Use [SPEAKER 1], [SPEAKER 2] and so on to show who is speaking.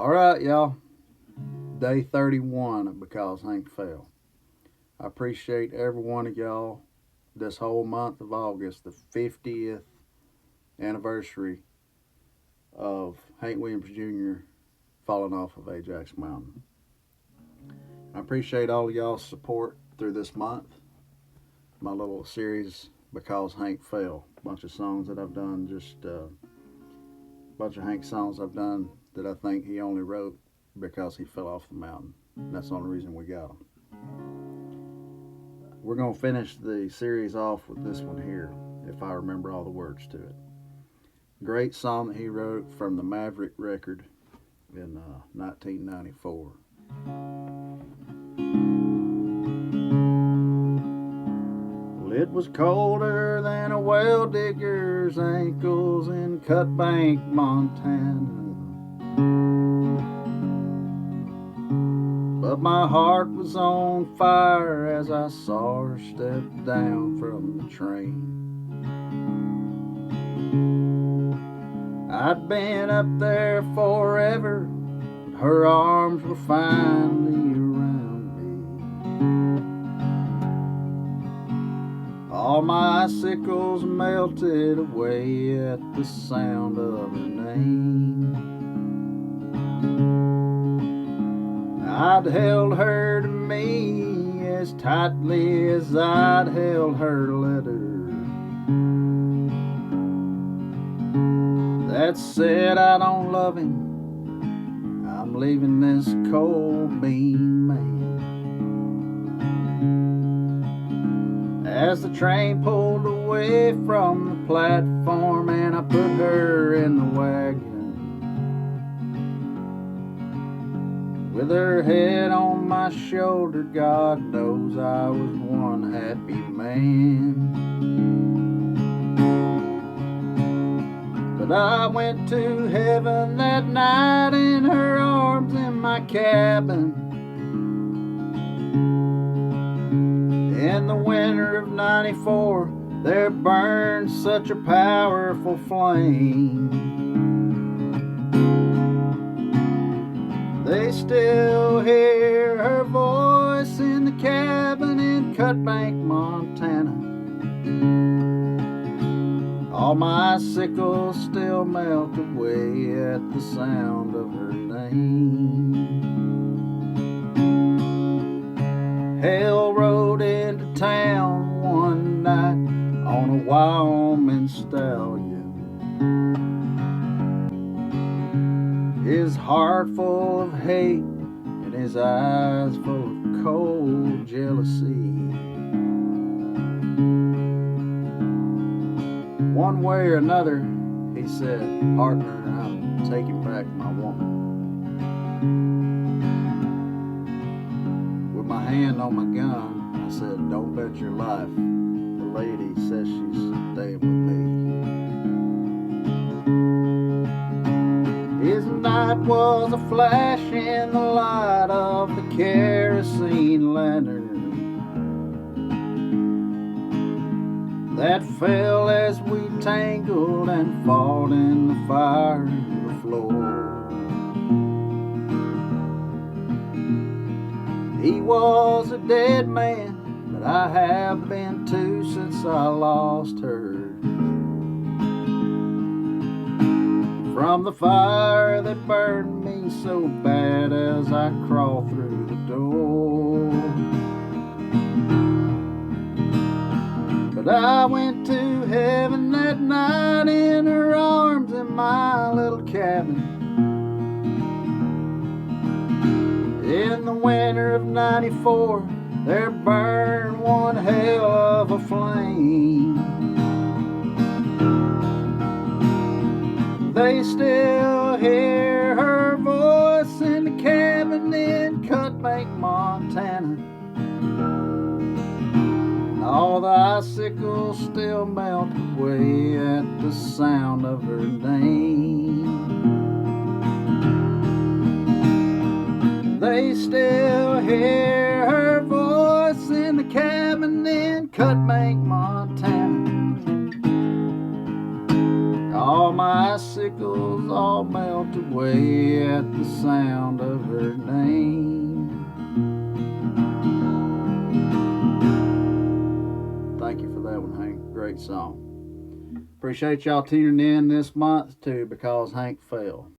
[SPEAKER 1] All right, y'all. Day 31 of Because Hank Fell. I appreciate every one of y'all this whole month of August, the 50th anniversary of Hank Williams Jr. falling off of Ajax Mountain. I appreciate all of y'all's support through this month. My little series, Because Hank Fell. A bunch of songs that I've done, just a bunch of Hank songs I've done that I think he only wrote because he fell off the mountain. That's the only reason we got him. We're going to finish the series off with this one here, if I remember all the words to it. Great song that he wrote from the Maverick record in 1994. Well, it was colder than a well digger's ankles in Cut Bank, Montana. But my heart was on fire as I saw her step down from the train. I'd been up there forever, but her arms were finally around me. All my icicles melted away at the sound of her name. I'd held her to me as tightly as I'd held her to let her. That said, I don't love him. I'm leaving this cold bean man. As the train pulled away from the platform and I put her in the wagon, with her head on my shoulder, God knows I was one happy man. But I went to heaven that night in her arms in my cabin. In the winter of '94, there burned such a powerful flame. They still hear her voice in the cabin in Cut Bank, Montana. All my icicles still melt away at the sound of her name. Hell rode into town one night on a Wyoming stallion. His heart full of hate and his eyes full of cold jealousy. One way or another, he said, partner, I'm taking back my woman. With my hand on my gun, I said, don't bet your life. The lady says she's staying with me. His night was a flash in the light of the kerosene lantern that fell as we tangled and fought in the fire in the floor. He was a dead man, but I have been too since I lost her. From the fire that burned me so bad as I crawled through the door. But I went to heaven that night in her arms in my little cabin. In the winter of '94, there burned one hell of a flame. They still hear her voice in the cabin in Cut Bank, Montana. All the icicles still melt away at the sound of her name. They still hear her voice in the cabin in Cut Bank, Montana. All my icicles all melt away away at the sound of her name. Thank you for that one, Hank. Great song. Appreciate y'all tuning in this month to Because Hank Fell.